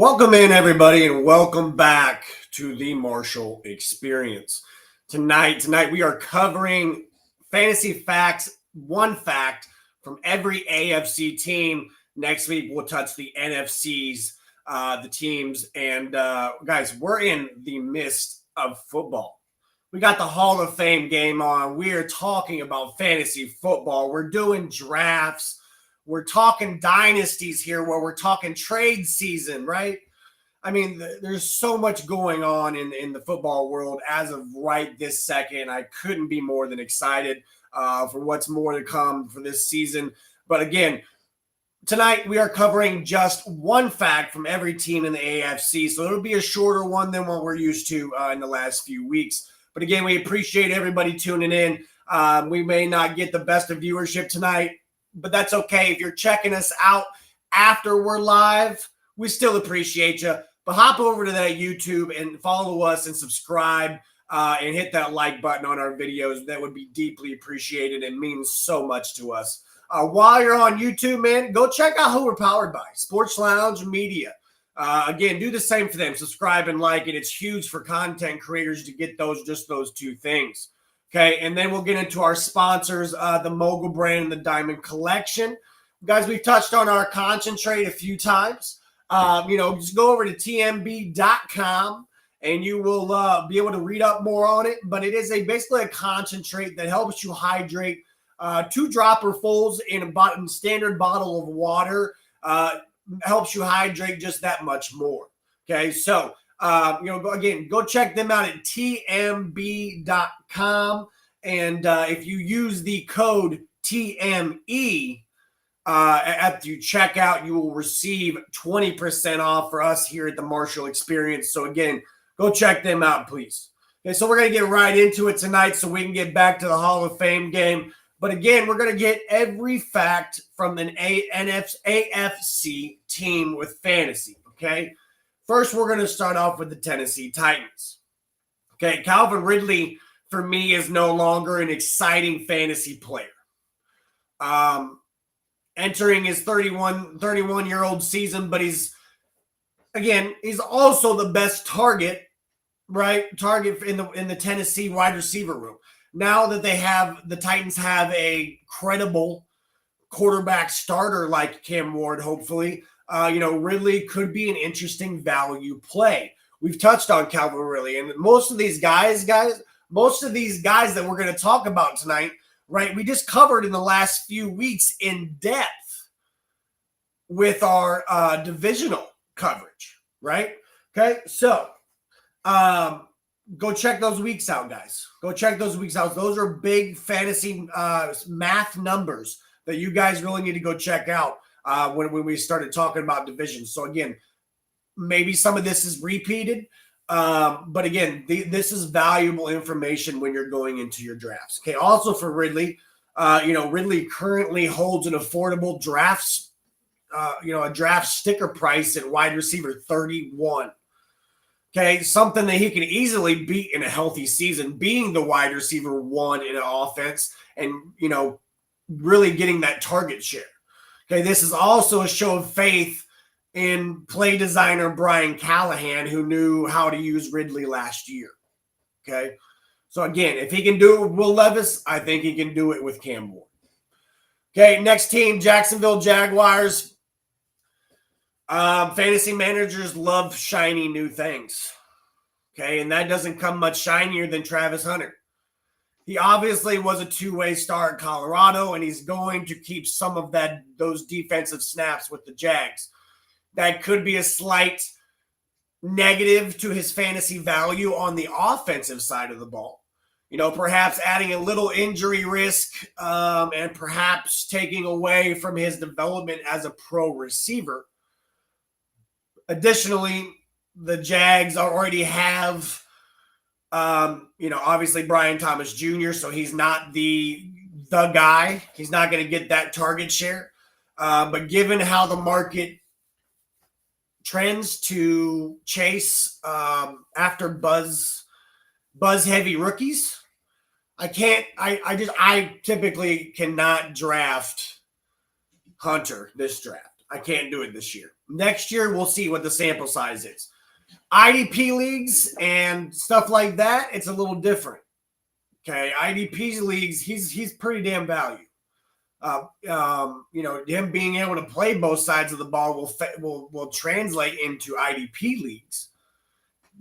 Welcome in, everybody, and welcome back to the Marshall Experience. Tonight we are covering fantasy facts, one fact from every AFC team. Next week, we'll touch the NFCs, the teams, and guys, we're in the midst of football. We got the Hall of Fame game on. We are talking about fantasy football. We're doing drafts. We're talking dynasties here where we're talking trade season, right? I mean, there's so much going on in the football world as of right this second. I couldn't be more than excited for what's more to come for this season. But again, tonight we are covering just one fact from every team in the AFC. So it'll be a shorter one than what we're used to in the last few weeks. But again, we appreciate everybody tuning in. We may not get the best of viewership tonight, but that's okay. If you're checking us out after we're live, we still appreciate you. But hop over to that YouTube and follow us and subscribe and hit that like button on our videos. That would be deeply appreciated and means so much to us. While you're on YouTube, man, go check out who we're powered by, Sports Lounge Media. Again, do the same for them. Subscribe and like it. It's huge for content creators to get just those two things. Okay, and then we'll get into our sponsors, the Mogul brand and the Diamond Collection. Guys, we've touched on our concentrate a few times. Just go over to tmb.com and you will be able to read up more on it. But it is basically a concentrate that helps you hydrate 2 dropperfuls in a standard bottle of water. Helps you hydrate just that much more. Okay, so go check them out at tmb.com. And if you use the code TME after you check out, you will receive 20% off for us here at the Marshall Experience. So again, go check them out, please. Okay, so we're going to get right into it tonight so we can get back to the Hall of Fame game. But again, we're going to get every fact from an AFC team with fantasy, okay? First, we're going to start off with the Tennessee Titans. Okay, Calvin Ridley, for me, is no longer an exciting fantasy player. Entering his 31-year-old season, but he's also the best target, right? Target in the Tennessee wide receiver room. Now that the Titans have a credible quarterback starter like Cam Ward, hopefully, Ridley could be an interesting value play. We've touched on Calvin Ridley, and most of these guys that we're going to talk about tonight, right, we just covered in the last few weeks in depth with our divisional coverage, right? Okay, so go check those weeks out, guys. Go check those weeks out. Those are big fantasy math numbers that you guys really need to go check out when we started talking about divisions. So again, maybe some of this is repeated, but again, this is valuable information when you're going into your drafts. Okay. Also for Ridley, Ridley currently holds an affordable a draft sticker price at wide receiver 31. Okay, something that he can easily beat in a healthy season, being the wide receiver 1 in an offense and, really getting that target share. Okay, this is also a show of faith in play designer Brian Callahan, who knew how to use Ridley last year. Okay, so again, if he can do it with Will Levis, I think he can do it with Cam Ward. Okay, next team, Jacksonville Jaguars. Fantasy managers love shiny new things. Okay, and that doesn't come much shinier than Travis Hunter. He obviously was a two-way star at Colorado, and he's going to keep some of those defensive snaps with the Jags. That could be a slight negative to his fantasy value on the offensive side of the ball. Perhaps adding a little injury risk and perhaps taking away from his development as a pro receiver. Additionally, the Jags already have, obviously Brian Thomas Jr., so he's not the guy. He's not going to get that target share. But given how the market trends to chase after buzz-heavy rookies, I typically cannot draft Hunter this draft. I can't do it this year. Next year, we'll see what the sample size is. IDP leagues and stuff like that, it's a little different. Okay, IDP leagues, he's pretty damn value. Him being able to play both sides of the ball will translate into IDP leagues,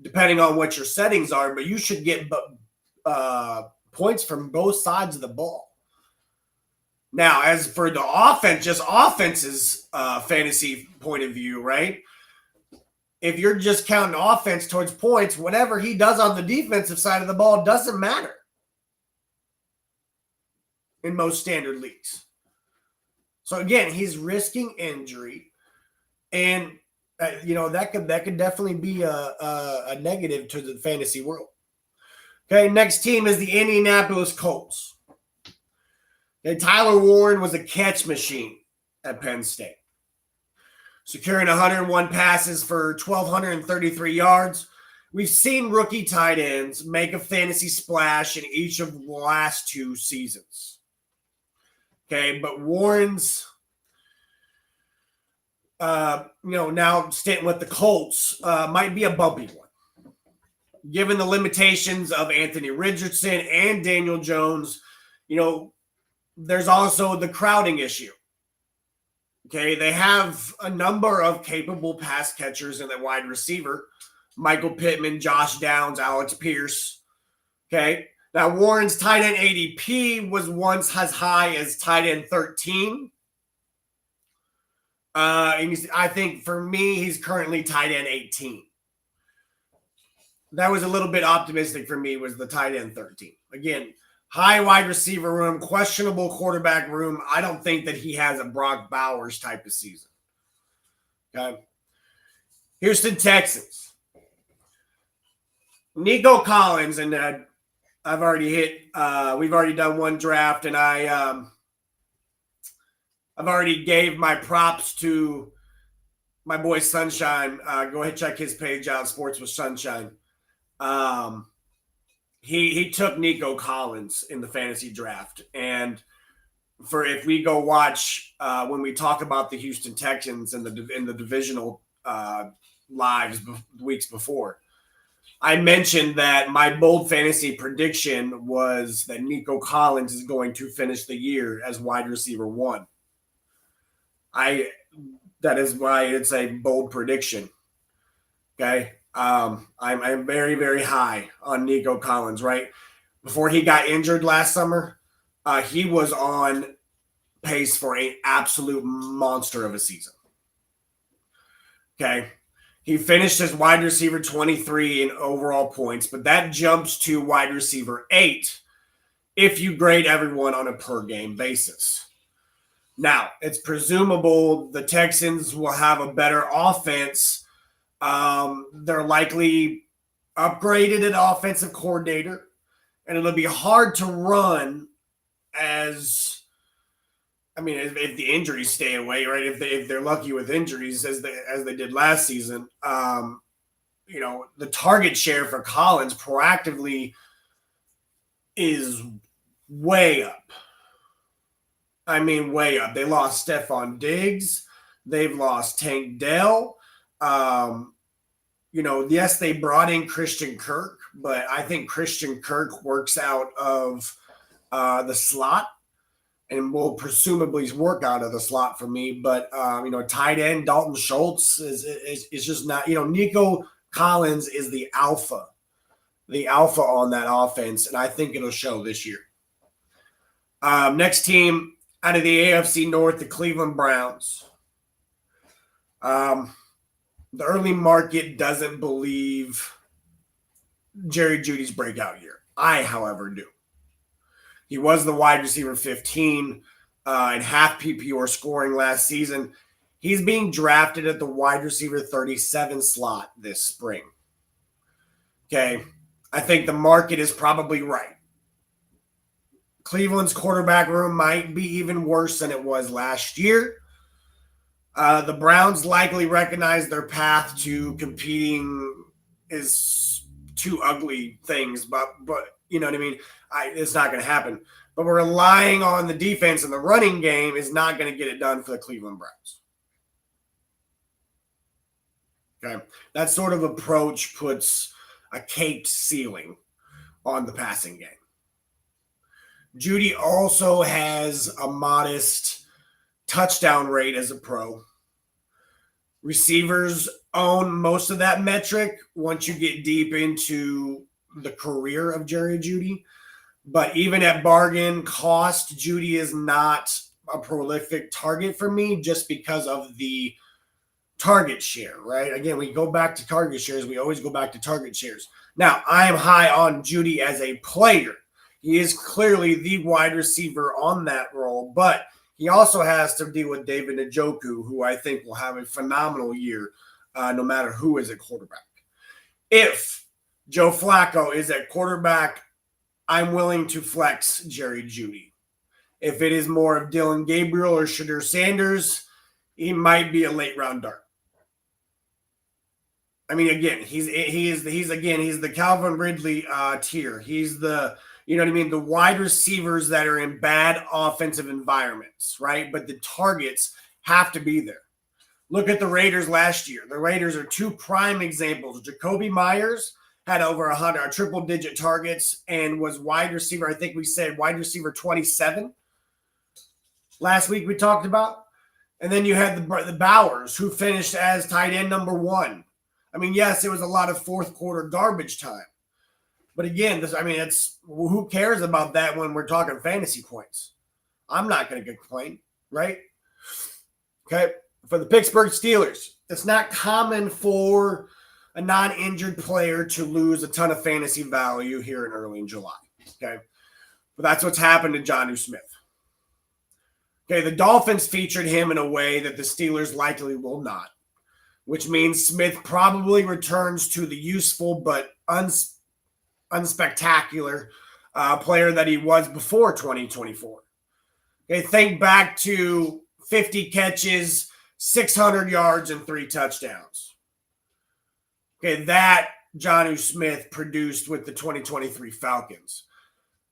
depending on what your settings are. But you should get points from both sides of the ball. Now, as for the offense, just offense's fantasy point of view, right? If you're just counting offense towards points, whatever he does on the defensive side of the ball doesn't matter in most standard leagues. So again, he's risking injury, and that could definitely be a negative to the fantasy world. Okay, next team is the Indianapolis Colts. And Tyler Warren was a catch machine at Penn State, securing 101 passes for 1,233 yards. We've seen rookie tight ends make a fantasy splash in each of the last 2 seasons. Okay, but Warren's, now stint with the Colts might be a bumpy one. Given the limitations of Anthony Richardson and Daniel Jones, there's also the crowding issue. Okay, they have a number of capable pass catchers in the wide receiver. Michael Pittman, Josh Downs, Alex Pierce. Okay, now Warren's tight end ADP was once as high as tight end 13. I think for me, he's currently tight end 18. That was a little bit optimistic for me, was the tight end 13. Again, high wide receiver room, questionable quarterback room. I don't think that he has a Brock Bowers type of season. Okay. Houston Texans. Nico Collins, and I've already we've already done one draft, and I've already gave my props to my boy Sunshine. Go ahead, check his page out, Sports with Sunshine. He took Nico Collins in the fantasy draft. And if we go watch when we talk about the Houston Texans in the divisional lives weeks before, I mentioned that my bold fantasy prediction was that Nico Collins is going to finish the year as wide receiver 1. That is why it's a bold prediction. Okay. I'm very, very high on Nico Collins, right? Before he got injured last summer, he was on pace for an absolute monster of a season. Okay. He finished as wide receiver 23 in overall points, but that jumps to wide receiver 8 if you grade everyone on a per game basis. Now, it's presumable the Texans will have a better offense. They're likely upgraded an offensive coordinator, and it'll be hard to run if the injuries stay away, right? If they're lucky with injuries as they did last season, the target share for Collins proactively is way up. I mean, way up. They lost Stephon Diggs. They've lost Tank Dell. Yes, they brought in Christian Kirk, but I think Christian Kirk works out of the slot and will presumably work out of the slot for me. But, tight end Dalton Schultz is just not, Nico Collins is the alpha on that offense, and I think it'll show this year. Next team out of the AFC North, the Cleveland Browns. The early market doesn't believe Jerry Jeudy's breakout year. I, however, do. He was the wide receiver 15 in half PPR scoring last season. He's being drafted at the wide receiver 37 slot this spring. Okay. I think the market is probably right. Cleveland's quarterback room might be even worse than it was last year. The Browns likely recognize their path to competing is two ugly things, but you know what I mean? It's not going to happen. But we're relying on the defense, and the running game is not going to get it done for the Cleveland Browns. Okay. That sort of approach puts a caked ceiling on the passing game. Jeudy also has a modest touchdown rate as a pro. Receivers own most of that metric once you get deep into the career of Jerry Jeudy. But even at bargain cost, Jeudy is not a prolific target for me just because of the target share, right? Again, we go back to target shares. We always go back to target shares. Now, I am high on Jeudy as a player. He is clearly the wide receiver on that role, but he also has to deal with David Njoku, who I think will have a phenomenal year no matter who is at quarterback. If Joe Flacco is at quarterback, I'm willing to flex Jerry Jeudy. If it is more of Dylan Gabriel or Shadur Sanders, he might be a late round dart. I mean, again, he's the Calvin Ridley tier. He's the, you know what I mean, the wide receivers that are in bad offensive environments, right? But the targets have to be there. Look at the Raiders last year. The Raiders are two prime examples. Jacoby Myers had over 100 triple-digit targets and was wide receiver. I think we said wide receiver 27 last week we talked about. And then you had the Bowers, who finished as tight end number 1. I mean, yes, it was a lot of fourth quarter garbage time. But again, it's who cares about that when we're talking fantasy points? I'm not going to complain, right? Okay. For the Pittsburgh Steelers, it's not common for a non-injured player to lose a ton of fantasy value here in early in July. Okay. But that's what's happened to Jonnu Smith. Okay. The Dolphins featured him in a way that the Steelers likely will not, which means Smith probably returns to the useful but unspectacular player that he was before 2024. Okay, think back to 50 catches, 600 yards, and 3 touchdowns. Okay, that Jonnu Smith produced with the 2023 Falcons.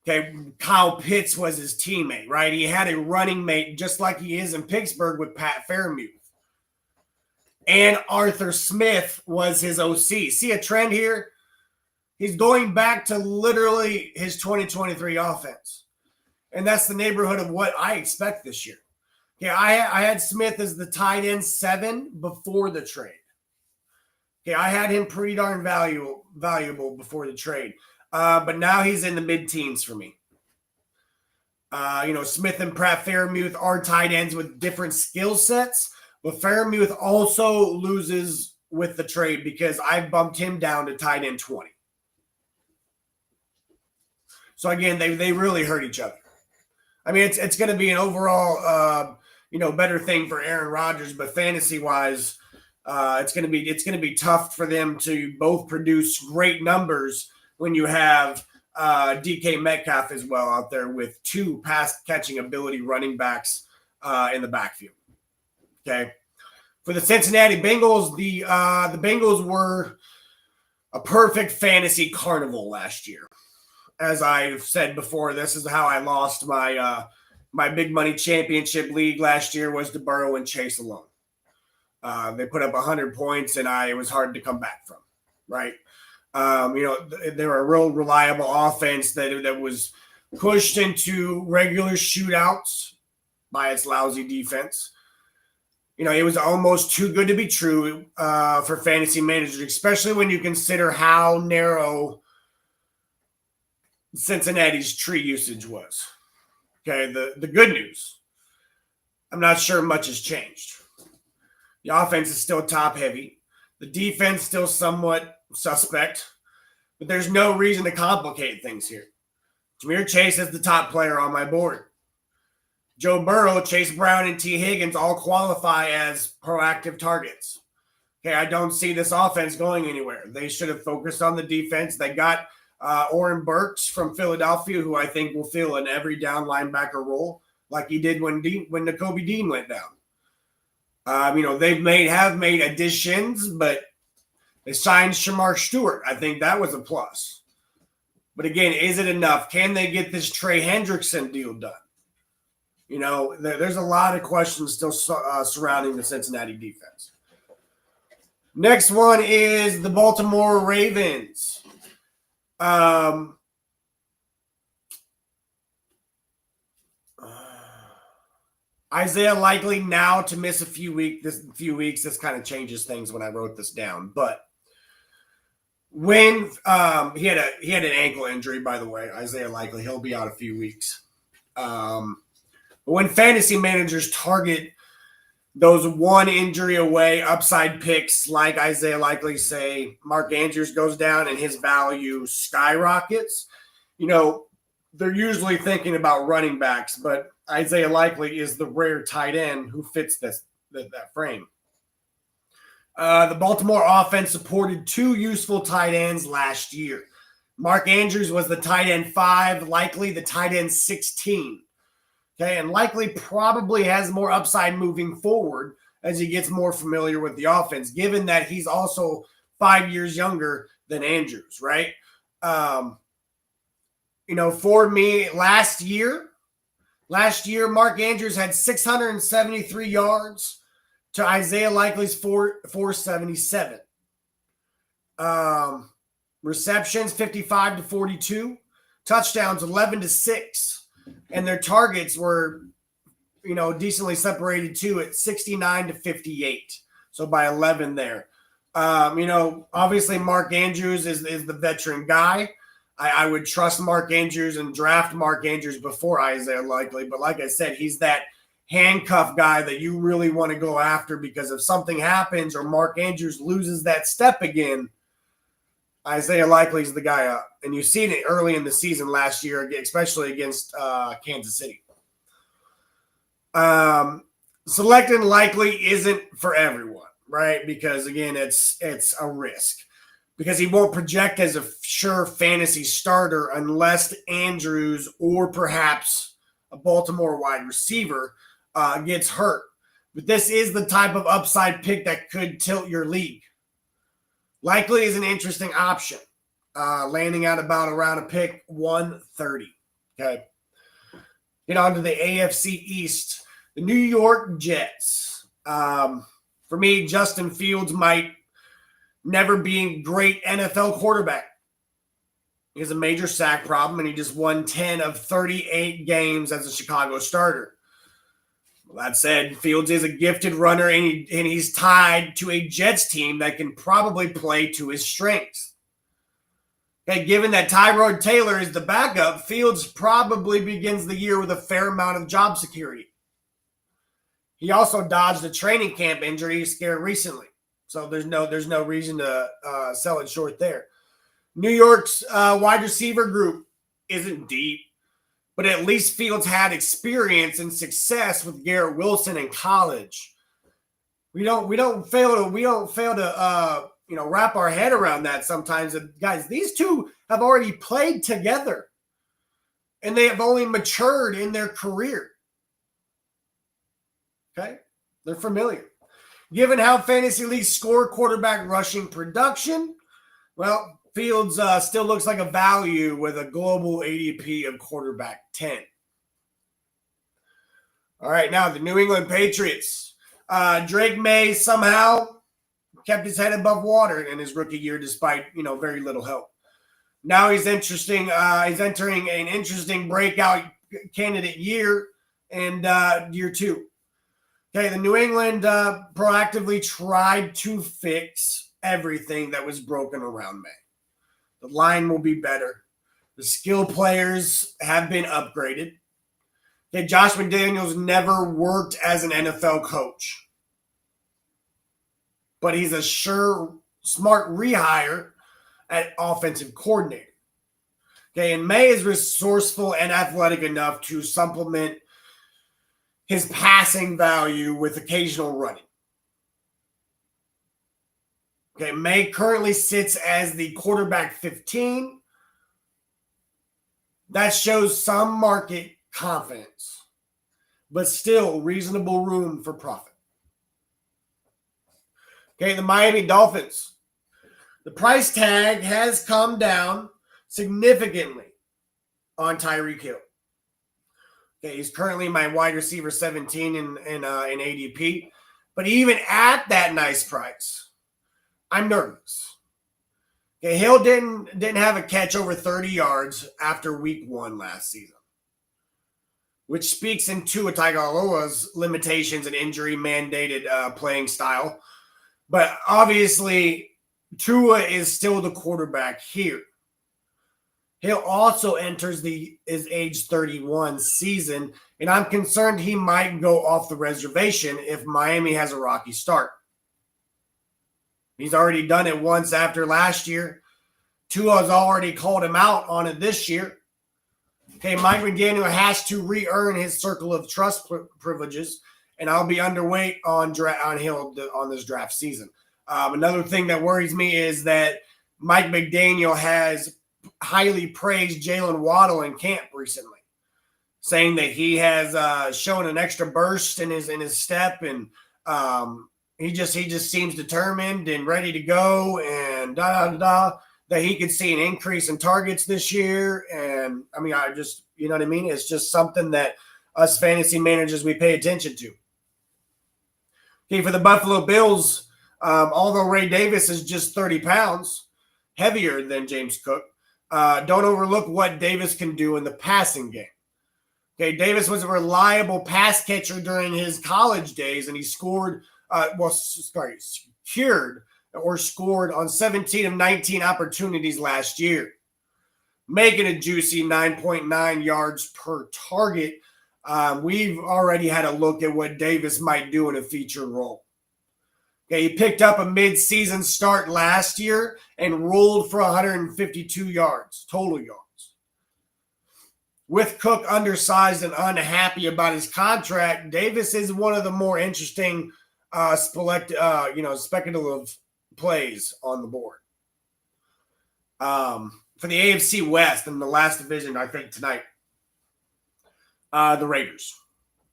Okay, Kyle Pitts was his teammate, right? He had a running mate just like he is in Pittsburgh with Pat Fairmouth. And Arthur Smith was his OC. See a trend here? He's going back to literally his 2023 offense. And that's the neighborhood of what I expect this year. Okay, I had Smith as the tight end 7 before the trade. Okay, I had him pretty darn valuable before the trade. But now he's in the mid-teens for me. Smith and Pat Fairmouth are tight ends with different skill sets. But Fairmouth also loses with the trade because I bumped him down to tight end 20. So again, they really hurt each other. I mean, it's going to be an overall better thing for Aaron Rodgers, but fantasy wise, it's going to be tough for them to both produce great numbers when you have DK Metcalf as well out there with 2 pass catching ability running backs in the backfield. Okay. For the Cincinnati Bengals, the Bengals were a perfect fantasy carnival last year. As I've said before, this is how I lost my big money championship league last year was to Burrow and Chase alone. They put up 100 points, and it was hard to come back from, right? They were a real reliable offense that was pushed into regular shootouts by its lousy defense. It was almost too good to be true for fantasy managers, especially when you consider how narrow Cincinnati's tree usage was. Okay, the good news, I'm not sure much has changed. The offense is still top heavy. The defense still somewhat suspect, but there's no reason to complicate things here. Ja'Marr Chase is the top player on my board. Joe Burrow, Chase Brown, and T. Higgins all qualify as proactive targets. Okay, I don't see this offense going anywhere. They should have focused on the defense. They got Oren Burks from Philadelphia, who I think will fill an every down linebacker role like he did when Nakobe Dean went down. They have made additions, but they signed Shamar Stewart. I think that was a plus. But again, is it enough? Can they get this Trey Hendrickson deal done? There's a lot of questions still surrounding the Cincinnati defense. Next one is the Baltimore Ravens. Isaiah likely now to miss a few weeks. This kind of changes things when I wrote this down. But when he had an ankle injury, by the way, Isaiah likely he'll be out a few weeks. But when fantasy managers target those one injury away upside picks like Isaiah likely, say Mark Andrews goes down and his value skyrockets, they're usually thinking about running backs, but Isaiah likely is the rare tight end who fits that frame. The Baltimore offense supported two useful tight ends last year. Mark Andrews was the tight end 5, likely the tight end 16. Okay, and likely probably has more upside moving forward as he gets more familiar with the offense, given that he's also 5 years younger than Andrews, right? For me, last year, Mark Andrews had 673 yards to Isaiah Likely's 477. Receptions 55 to 42, touchdowns 11 to 6. And their targets were, decently separated too at 69 to 58. So by 11 there. Obviously Mark Andrews is the veteran guy. I would trust Mark Andrews and draft Mark Andrews before Isaiah Likely. But like I said, he's that handcuff guy that you really want to go after, because if something happens or Mark Andrews loses that step again, Isaiah Likely is the guy up. And you've seen it early in the season last year, especially against Kansas City. Selecting Likely isn't for everyone, right? Because, again, it's a risk. Because he won't project as a sure fantasy starter unless Andrews or perhaps a Baltimore wide receiver gets hurt. But this is the type of upside pick that could tilt your league. Likely is an interesting option, landing at about around a pick 130. Okay. Get on to the AFC East. The New York Jets. For me, Justin Fields might never be a great NFL quarterback. He has a major sack problem, and he just won 10 of 38 games as a Chicago starter. Well, that said, Fields is a gifted runner, and he's tied to a Jets team that can probably play to his strengths. Okay, given that Tyrod Taylor is the backup, Fields probably begins the year with a fair amount of job security. He also dodged a training camp injury scare recently, so there's no reason to sell it short there. New York's wide receiver group isn't deep, but at least Fields had experience and success with Garrett Wilson in college. We don't fail to wrap our head around that sometimes. And guys, these two have already played together, and they have only matured in their career. Okay, they're familiar. Given how fantasy leagues score quarterback rushing production, well, Fields still looks like a value with a global ADP of quarterback 10. All right, now the New England Patriots. Drake May somehow kept his head above water in his rookie year despite, very little help. Now he's entering an interesting breakout candidate year and year 2. Okay, the New England proactively tried to fix everything that was broken around May. The line will be better. The skill players have been upgraded. Okay, Josh McDaniels never worked as an NFL coach, but he's a sure, smart rehire at offensive coordinator. Okay, and May is resourceful and athletic enough to supplement his passing value with occasional running. Okay, May currently sits as the quarterback 15. That shows some market confidence, but still reasonable room for profit. Okay, the Miami Dolphins. The price tag has come down significantly on Tyreek Hill. Okay, he's currently my wide receiver 17 in ADP. But even at that nice price, I'm nervous. Okay, Hill didn't have a catch over 30 yards after week 1 last season, which speaks into Tua Tagovailoa's limitations and injury-mandated playing style. But obviously, Tua is still the quarterback here. Hill also enters his age 31 season, and I'm concerned he might go off the reservation if Miami has a rocky start. He's already done it once after last year. Tua's already called him out on it this year. Okay, Mike McDaniel has to re-earn his circle of trust privileges, and I'll be underweight on Hill on this draft season. Another thing that worries me is that Mike McDaniel has highly praised Jalen Waddle in camp recently, saying that he has shown an extra burst in his step, and he just seems determined and ready to go, and that he could see an increase in targets this year. And I mean, you know what I mean? It's just something that us fantasy managers, we pay attention to. Okay, for the Buffalo Bills, although Ray Davis is just 30 pounds heavier than James Cook, don't overlook what Davis can do in the passing game. Okay, Davis was a reliable pass catcher during his college days, and he scored on 17 of 19 opportunities last year, making a juicy 9.9 yards per target. We've already had a look at what Davis might do in a featured role. Okay, he picked up a mid-season start last year and rolled for 152 yards, total yards. With Cook undersized and unhappy about his contract, Davis is one of the more interesting speculative plays on the board. For the AFC West in the last division, I think tonight, the Raiders.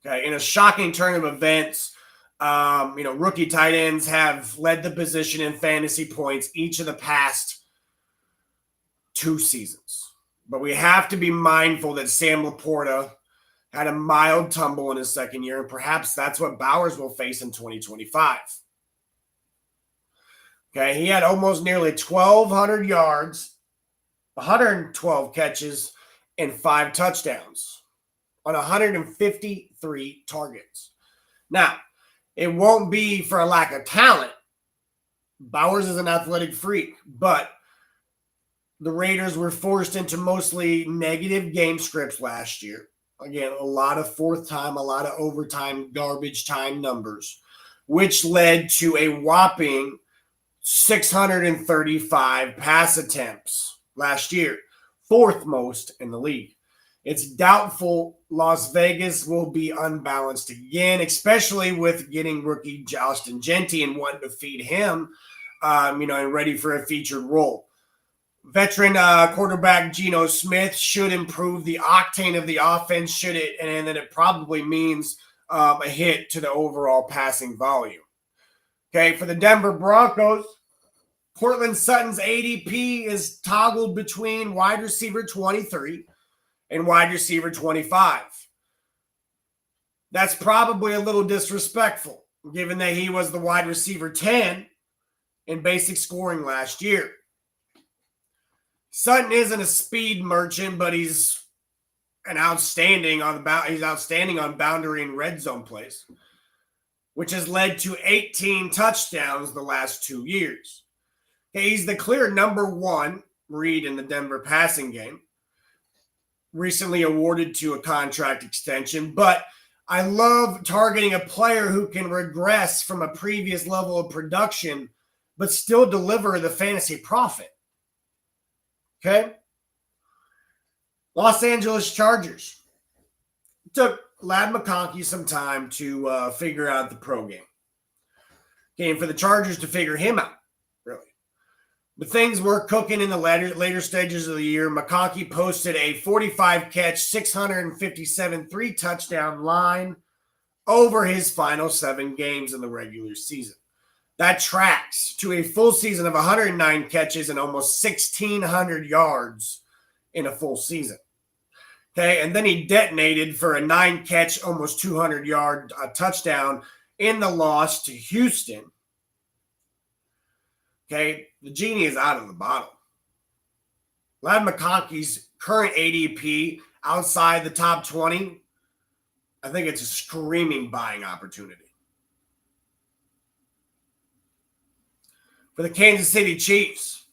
Okay, in a shocking turn of events, rookie tight ends have led the position in fantasy points each of the past 2 seasons. But we have to be mindful that Sam Laporta had a mild tumble in his second year, and perhaps that's what Bowers will face in 2025. Okay, he had almost nearly 1,200 yards, 112 catches, and 5 touchdowns on 153 targets. Now, it won't be for a lack of talent. Bowers is an athletic freak, but the Raiders were forced into mostly negative game scripts last year. Again, a lot of fourth time, a lot of overtime, garbage time numbers, which led to a whopping 635 pass attempts last year, 4th most in the league. It's doubtful Las Vegas will be unbalanced again, especially with getting rookie Justin Genty and wanting to feed him, and ready for a featured role. Veteran quarterback Geno Smith should improve the octane of the offense, and then it probably means a hit to the overall passing volume. Okay, for the Denver Broncos, Cortland Sutton's ADP is toggled between wide receiver 23 and wide receiver 25. That's probably a little disrespectful, given that he was the wide receiver 10 in basic scoring last year. Sutton isn't a speed merchant, but he's outstanding on boundary and red zone plays, which has led to 18 touchdowns the last 2 years. Okay, he's the clear number 1 read in the Denver passing game, recently awarded to a contract extension, but I love targeting a player who can regress from a previous level of production, but still deliver the fantasy profit. Okay. Los Angeles Chargers. It took Ladd McConkey some time to figure out the pro game. Okay, and for the Chargers to figure him out, really. But things were cooking in the later stages of the year. McConkey posted a 45-catch, 657 3-touchdown line over his final 7 games in the regular season. That tracks to a full season of 109 catches and almost 1,600 yards in a full season. Okay, and then he detonated for a 9-catch, almost 200-yard touchdown in the loss to Houston. Okay, the genie is out of the bottle. Ladd McConkey's current ADP outside the top 20, I think it's a screaming buying opportunity. For the Kansas City Chiefs,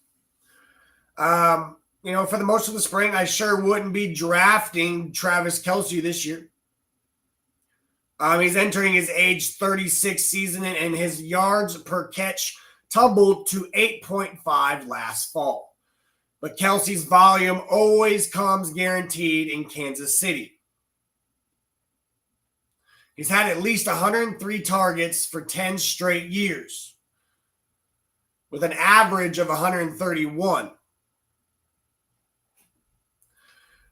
for the most of the spring, I sure wouldn't be drafting Travis Kelce this year. He's entering his age 36 season, and his yards per catch tumbled to 8.5 last fall. But Kelce's volume always comes guaranteed in Kansas City. He's had at least 103 targets for 10 straight years, with an average of 131.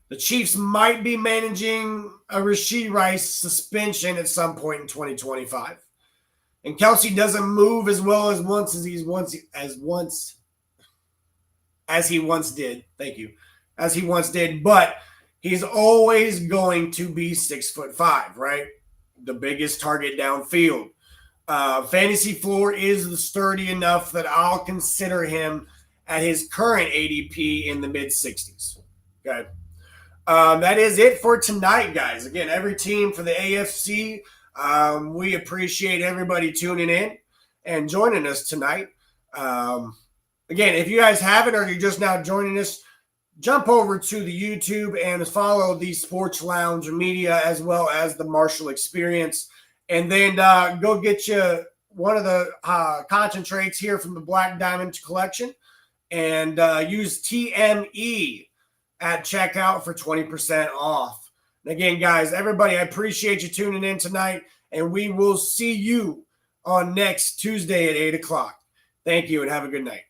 The Chiefs might be managing a Rashee Rice suspension at some point in 2025. And Kelce doesn't move as well as he once did. Thank you. As he once did, but he's always going to be 6'5", right? The biggest target downfield. Fantasy floor is sturdy enough that I'll consider him at his current ADP in the mid-60s. Okay. That is it for tonight, guys. Again, every team for the AFC, we appreciate everybody tuning in and joining us tonight. Again, if you guys haven't or you're just now joining us, jump over to the YouTube and follow the Sports Lounge Media as well as the Marshall Experience. And then go get you one of the concentrates here from the Black Diamond Collection and use TME at checkout for 20% off. And again, guys, everybody, I appreciate you tuning in tonight, and we will see you on next Tuesday at 8 o'clock. Thank you and have a good night.